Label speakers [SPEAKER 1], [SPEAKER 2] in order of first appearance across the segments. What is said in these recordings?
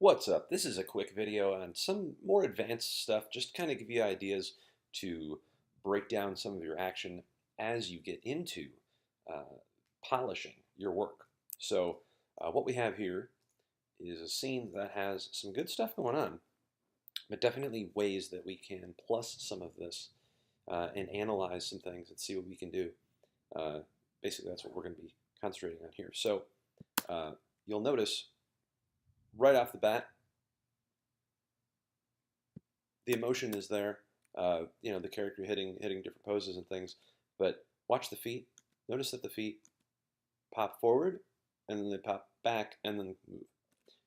[SPEAKER 1] What's up? This is a quick video on some more advanced stuff, just kind of give you ideas to break down some of your action as you get into uh, polishing your work. So what we have here is a scene that has some good stuff going on, but definitely ways that we can plus some of this and analyze some things and see what we can do. Uh, Basically, that's what we're going to be concentrating on here. So uh, you'll notice right off the bat, the emotion is there. The character hitting different poses and things. But watch the feet. Notice that the feet pop forward, and then they pop back, and then move.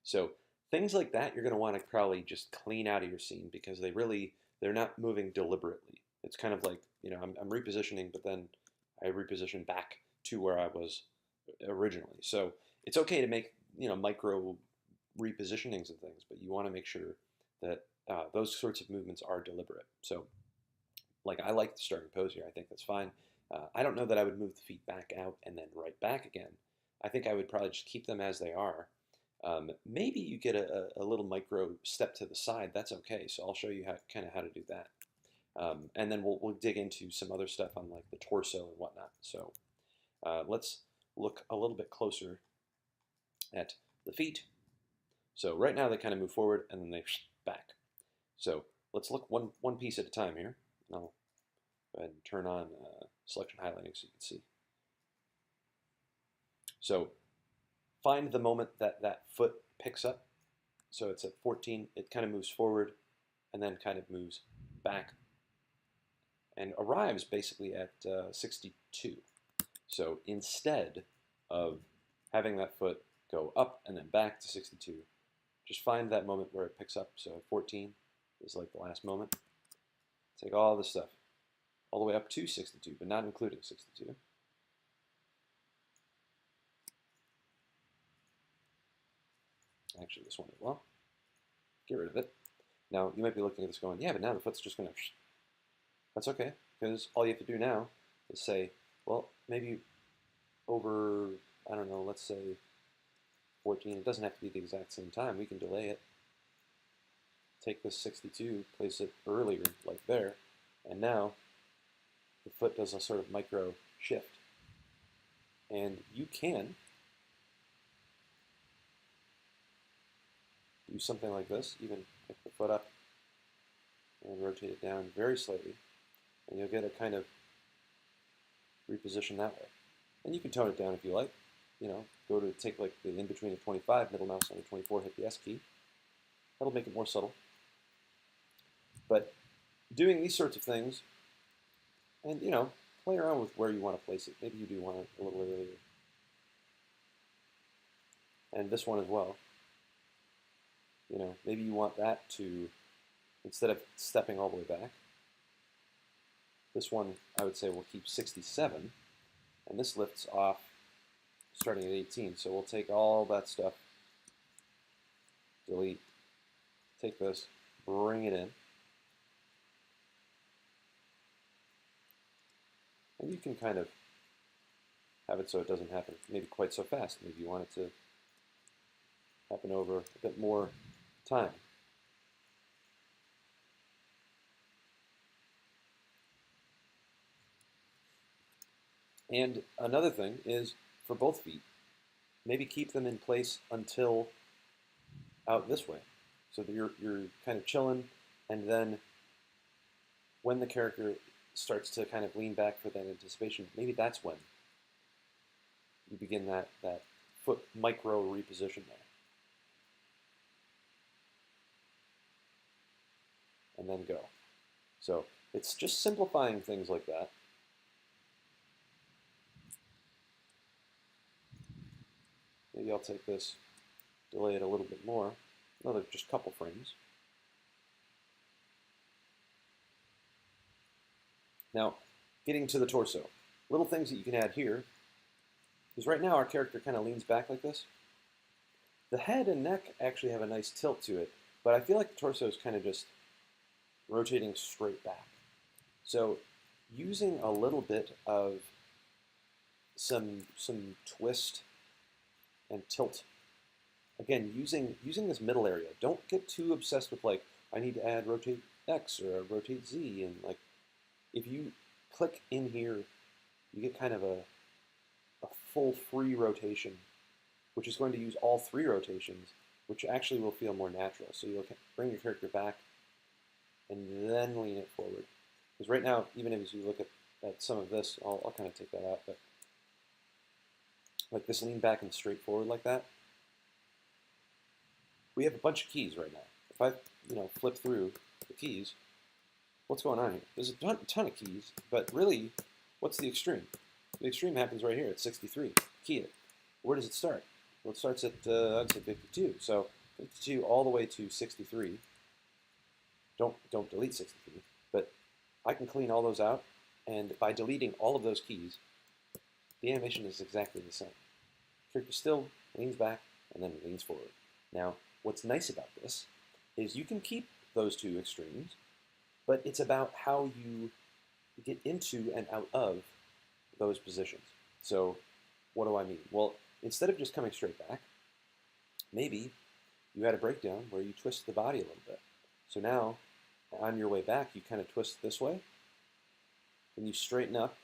[SPEAKER 1] So things like that, you're going to want to probably just clean out of your scene because they're not moving deliberately. It's kind of like I'm repositioning, but then I reposition back to where I was originally. So it's okay to make micro repositionings and things, but you want to make sure that those sorts of movements are deliberate. So, like I like the starting pose here. I think that's fine. I don't know that I would move the feet back out and then right back again. I think I would probably just keep them as they are. Maybe you get a little micro step to the side. That's okay. So I'll show you how to do that. And then we'll dig into some other stuff on like the torso and whatnot. So let's look a little bit closer at the feet. So right now they kind of move forward and then they back. So let's look one piece at a time here. And I'll go ahead and turn on selection highlighting so you can see. So find the moment that that foot picks up. So it's at 14. It kind of moves forward and then kind of moves back and arrives basically at 62. So instead of having that foot go up and then back to 62, just find that moment where it picks up. So 14 is like the last moment. Take all this stuff all the way up to 62, but not including 62. Actually, this one as well. Get rid of it. Now, you might be looking at this going, yeah, but now the foot's just going to... That's okay, because all you have to do now is say, well, maybe over, I don't know, let's say 14. It doesn't have to be the exact same time. We can delay it. Take this 62, place it earlier, like there, and now the foot does a sort of micro shift. And you can do something like this, even pick the foot up and rotate it down very slightly, and you'll get a kind of reposition that way. And you can tone it down if you like. Go to take like the in between of 25, middle mouse on the 24, hit the S key. That'll make it more subtle. But doing these sorts of things, and play around with where you want to place it. Maybe you do want it a little earlier. And this one as well. Maybe you want that to, instead of stepping all the way back, this one I would say we'll keep 67, and this lifts off starting at 18. So we'll take all that stuff, delete, take this, bring it in. And you can kind of have it so it doesn't happen maybe quite so fast. Maybe you want it to happen over a bit more time. And another thing is for both feet, maybe keep them in place until out this way, so that you're kind of chilling, and then when the character starts to kind of lean back for that anticipation, maybe that's when you begin that foot micro reposition there. And then go. So it's just simplifying things like that. Maybe I'll take this, delay it a little bit more, another just couple frames. Now, getting to the torso. Little things that you can add here, because right now our character kind of leans back like this. The head and neck actually have a nice tilt to it, but I feel like the torso is kind of just rotating straight back. So using a little bit of some twist and tilt again, using this middle area. Don't get too obsessed with like, I need to add rotate X or rotate Z, and like, if you click in here, you get kind of a full free rotation, which is going to use all three rotations, which actually will feel more natural. So you'll bring your character back and then lean it forward. Because right now, even as you look at some of this, I'll kind of take that out, but like this lean back and straight forward like that, we have a bunch of keys right now. If I flip through the keys, what's going on here? There's a ton of keys, but really, what's the extreme? The extreme happens right here at 63. Key it. Where does it start? Well, it starts at, I'd say 52. So 52 all the way to 63. Don't delete 63. But I can clean all those out, and by deleting all of those keys, the animation is exactly the same. Character still leans back and then leans forward. Now, what's nice about this is you can keep those two extremes, but it's about how you get into and out of those positions. So what do I mean? Well, instead of just coming straight back, maybe you had a breakdown where you twist the body a little bit. So now, on your way back, you kind of twist this way, and you straighten up,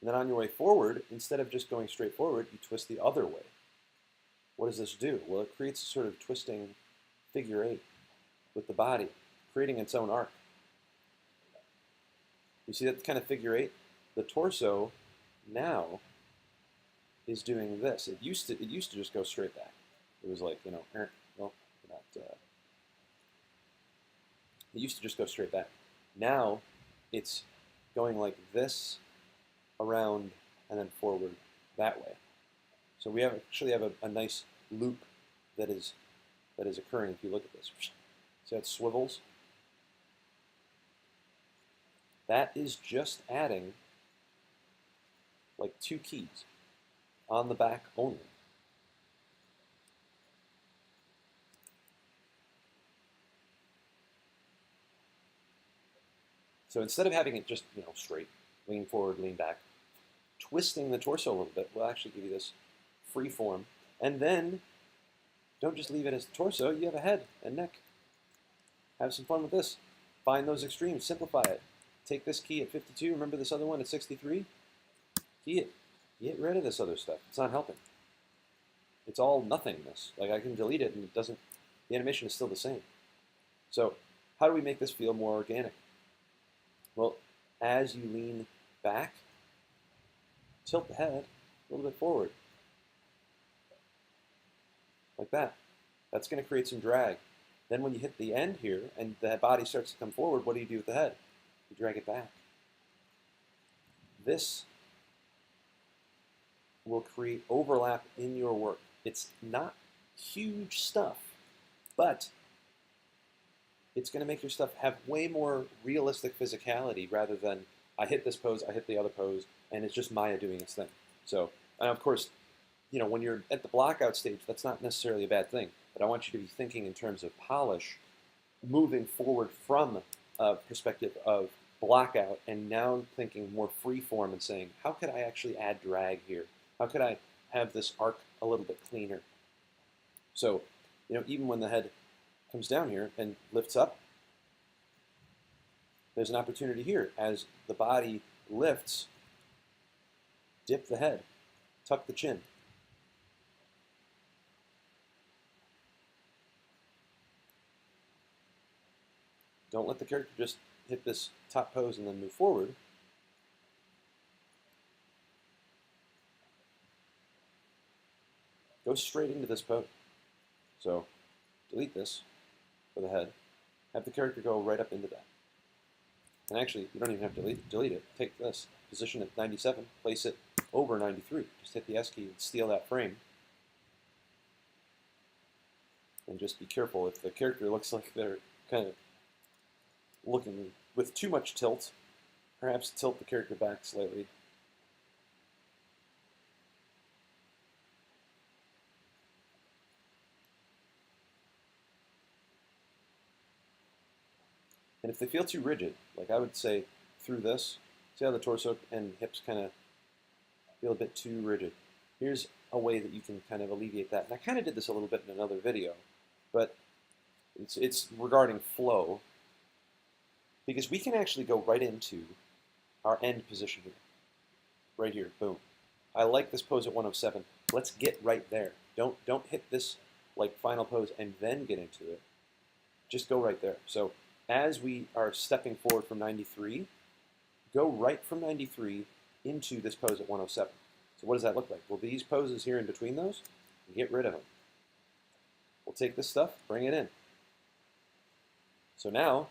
[SPEAKER 1] and then on your way forward, instead of just going straight forward, you twist the other way. What does this do? Well, it creates a sort of twisting figure eight with the body, creating its own arc. You see that kind of figure eight? The torso now is doing this. It used to just go straight back. It was like, well, not. It used to just go straight back. Now it's going like this, around, and then forward that way. So we actually have a nice loop that is occurring if you look at this. See how it swivels? That is just adding like 2 keys on the back only. So instead of having it just straight, lean forward, lean back, twisting the torso a little bit will actually give you this free form. And then don't just leave it as the torso, you have a head and neck. Have some fun with this. Find those extremes, simplify it. Take this key at 52, remember this other one at 63? Key it. Get rid of this other stuff. It's not helping. It's all nothingness. Like I can delete it and it doesn't, the animation is still the same. So how do we make this feel more organic? Well, as you lean back, tilt the head a little bit forward. Like that. That's going to create some drag. Then when you hit the end here and the body starts to come forward, what do you do with the head? You drag it back. This will create overlap in your work. It's not huge stuff, but it's going to make your stuff have way more realistic physicality rather than I hit this pose, I hit the other pose, and it's just Maya doing its thing. So, and of course, when you're at the blockout stage, that's not necessarily a bad thing, but I want you to be thinking in terms of polish, moving forward from a perspective of blockout and now thinking more free form and saying, how could I actually add drag here? How could I have this arc a little bit cleaner? So, even when the head comes down here and lifts up, there's an opportunity here. As the body lifts, dip the head, tuck the chin. Don't let the character just hit this top pose and then move forward. Go straight into this pose. So delete this for the head. Have the character go right up into that. And actually, you don't even have to delete it. Take this, position it 97, place it over 93. Just hit the S key and steal that frame. And just be careful if the character looks like they're kind of looking with too much tilt, perhaps tilt the character back slightly. And if they feel too rigid, like I would say through this, see how the torso and hips kind of feel a bit too rigid. Here's a way that you can kind of alleviate that. And I kind of did this a little bit in another video, but it's regarding flow, because we can actually go right into our end position here, right here, boom. I like this pose at 107. Let's get right there. Don't hit this like final pose and then get into it. Just go right there. So as we are stepping forward from 93, go right from 93 into this pose at 107. So what does that look like? Well, these poses here in between those, get rid of them. We'll take this stuff, bring it in. So now,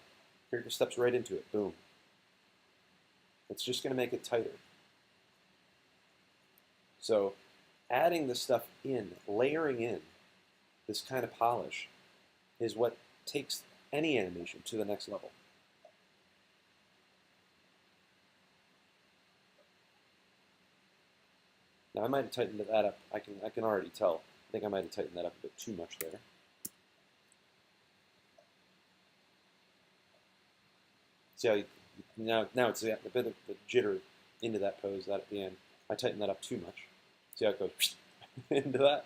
[SPEAKER 1] character steps right into it. Boom. It's just going to make it tighter. So adding this stuff in, layering in this kind of polish is what takes any animation to the next level. Now I might have tightened that up. I can already tell. I think I might have tightened that up a bit too much there. See how now it's a bit of the jitter into that pose that at the end. I tightened that up too much. See how it goes into that?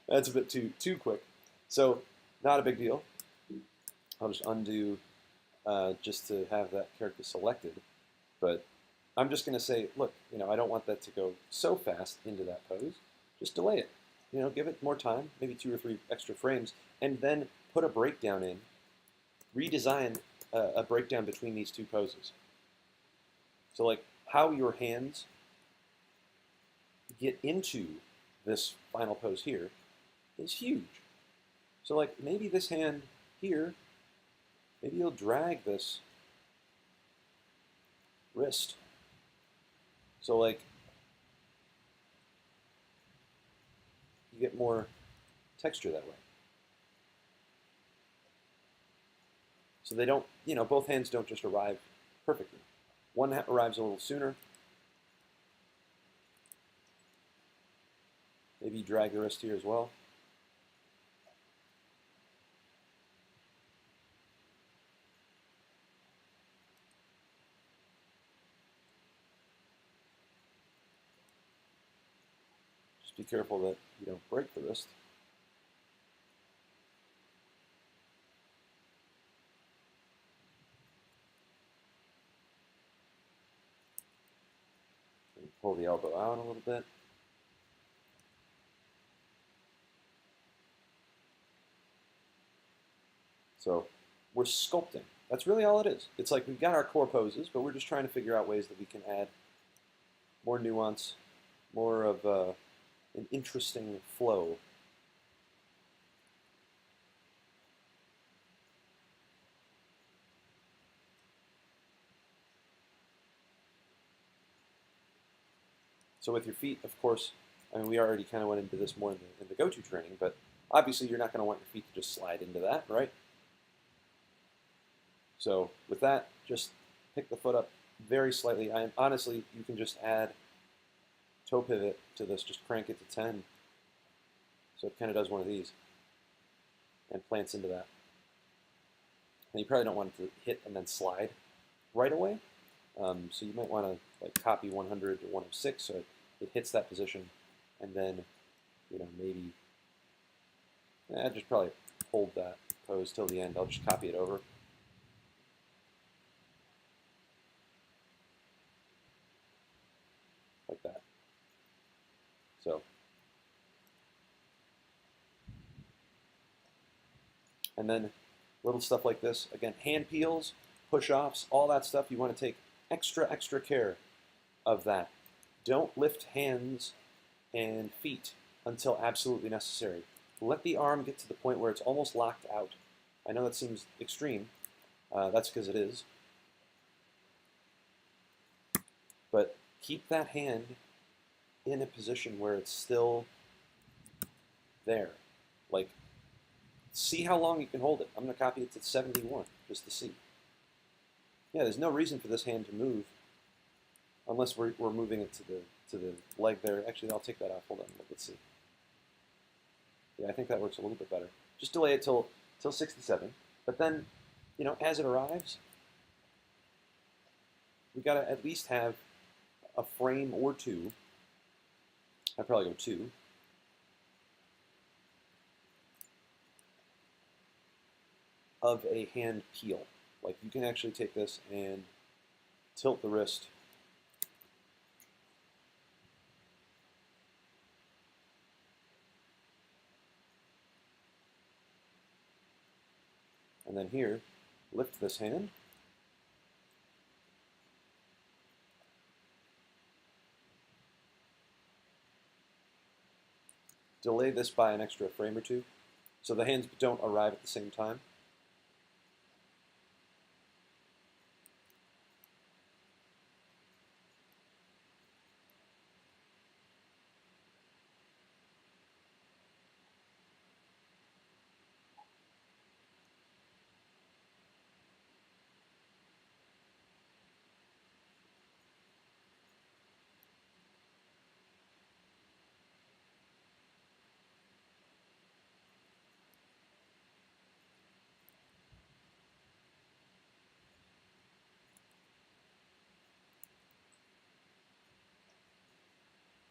[SPEAKER 1] That's a bit too quick. So not a big deal. I'll just undo just to have that character selected. But I'm just going to say, look, I don't want that to go so fast into that pose. Just delay it. Give it more time, maybe 2 or 3 extra frames, and then put a breakdown in. Redesign a breakdown between these two poses. So like how your hands get into this final pose here is huge. So like maybe this hand here, maybe you'll drag this wrist. So like you get more texture that way. So they don't, both hands don't just arrive perfectly. One arrives a little sooner. Maybe you drag the wrist here as well. Just be careful that you don't break the wrist. Pull the elbow out a little bit. So we're sculpting. That's really all it is. It's like we've got our core poses, but we're just trying to figure out ways that we can add more nuance, more of an interesting flow. So with your feet, of course, I mean, we already kind of went into this more in the go-to training, but obviously you're not going to want your feet to just slide into that, right? So with that, just pick the foot up very slightly. Honestly, you can just add toe pivot to this, just crank it to 10. So it kind of does one of these and plants into that. And you probably don't want it to hit and then slide right away. So you might want to like copy 100 to 106 so it hits that position, and then maybe just probably hold that pose till the end. I'll just copy it over. Like that. So, and then little stuff like this. Again, hand peels, push-offs, all that stuff. You want to take extra care of that. Don't lift hands and feet until absolutely necessary. Let the arm get to the point where it's almost locked out. I know that seems extreme. That's because it is. But keep that hand in a position where it's still there. Like, see how long you can hold it. I'm going to copy it to 71 just to see. Yeah, there's no reason for this hand to move unless we're moving it to the leg there. Actually, I'll take that off. Hold on. Let's see. Yeah, I think that works a little bit better. Just delay it till 67. But then, as it arrives, we got to at least have a frame or two. I'd probably go 2 of a hand peel. Like you can actually take this and tilt the wrist and then here, lift this hand. Delay this by an extra frame or two so the hands don't arrive at the same time.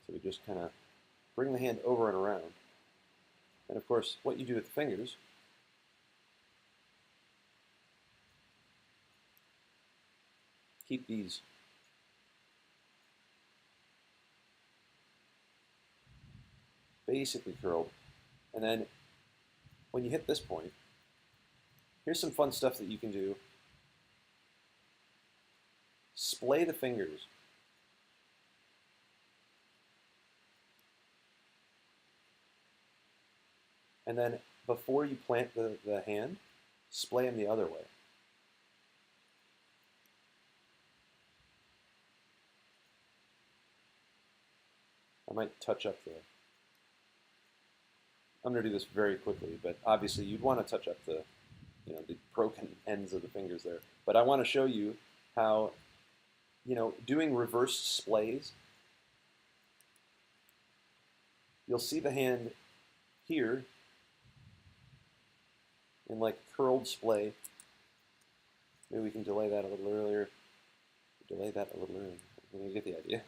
[SPEAKER 1] So we just kind of bring the hand over and around. And of course, what you do with the fingers, keep these basically curled. And then when you hit this point, here's some fun stuff that you can do. Splay the fingers. And then before you plant the hand, splay them the other way. I might touch up the, I'm going to do this very quickly, but obviously you'd want to touch up the, the broken ends of the fingers there. But I want to show you how, doing reverse splays, you'll see the hand here in like curled splay. Maybe we can delay that a little earlier. Delay that a little earlier. You get the idea.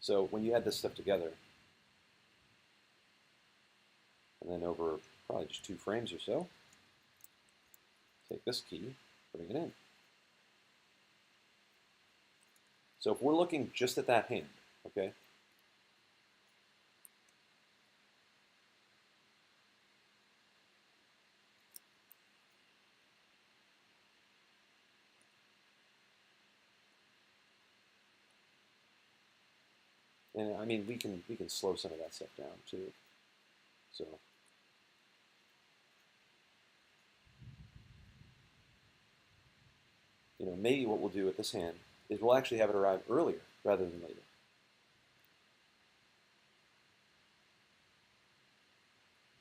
[SPEAKER 1] So when you add this stuff together, and then over probably just 2 frames or so, take this key, bring it in. So if we're looking just at that hand, okay, and I mean we can slow some of that stuff down too. So maybe what we'll do with this hand is we'll actually have it arrive earlier rather than later.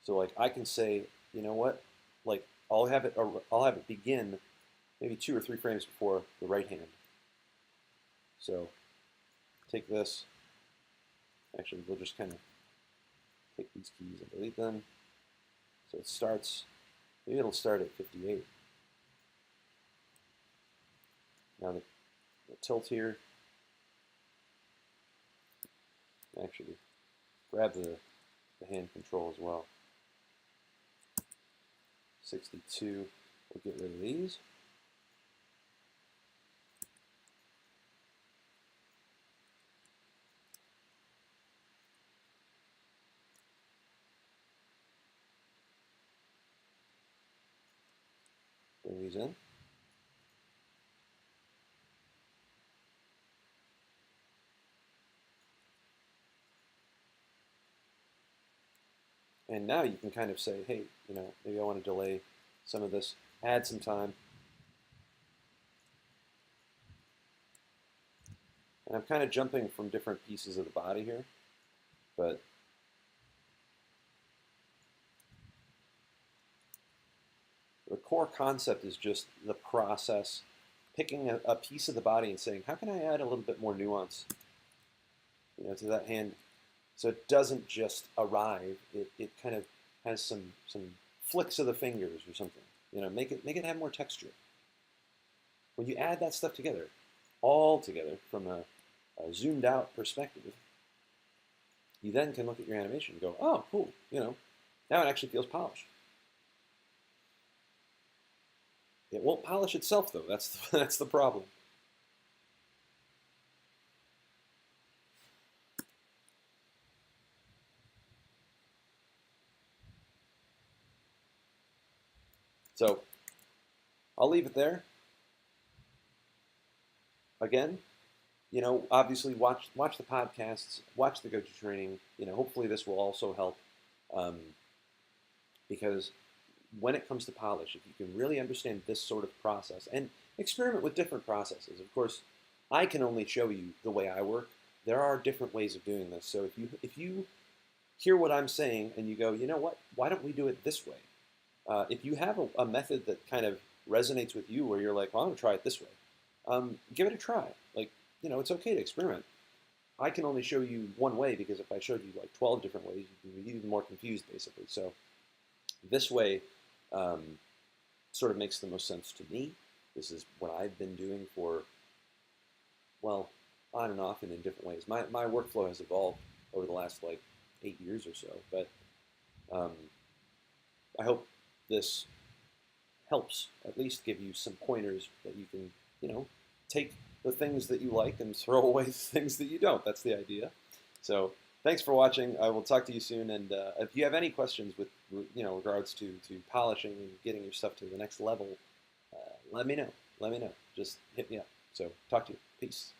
[SPEAKER 1] So like I can say, you know what, like I'll have it begin maybe 2 or 3 frames before the right hand. So take this. Actually, we'll just kind of take these keys and delete them. So it starts, maybe it'll start at 58. Now the tilt here, actually grab the hand control as well. 62, we'll get rid of these. Bring these in. And now you can kind of say, hey, maybe I want to delay some of this, add some time. And I'm kind of jumping from different pieces of the body here, but the core concept is just the process, picking a piece of the body and saying, how can I add a little bit more nuance to that hand so it doesn't just arrive, it kind of has some flicks of the fingers or something. Make it have more texture. When you add that stuff together, all together from a zoomed out perspective, you then can look at your animation and go, oh, cool, now it actually feels polished. It won't polish itself, though. That's the problem. So I'll leave it there. Again, obviously watch the podcasts, watch the go-to training. Hopefully this will also help, um, because when it comes to polish, if you can really understand this sort of process and experiment with different processes. Of course, I can only show you the way I work. There are different ways of doing this. So if you hear what I'm saying and you go, you know what, why don't we do it this way? If you have a method that kind of resonates with you, where you're like, well, I'm gonna try it this way, give it a try. Like, it's okay to experiment. I can only show you one way, because if I showed you like 12 different ways, you'd be even more confused, basically. So this way um, sort of makes the most sense to me. This is what I've been doing for, well, on and off and in different ways. My workflow has evolved over the last like 8 years or so, but um, I hope this helps at least give you some pointers that you can, take the things that you like and throw away the things that you don't. That's the idea. So thanks for watching. I will talk to you soon. And if you have any questions with, regards to polishing and getting your stuff to the next level, let me know. Let me know. Just hit me up. So talk to you. Peace.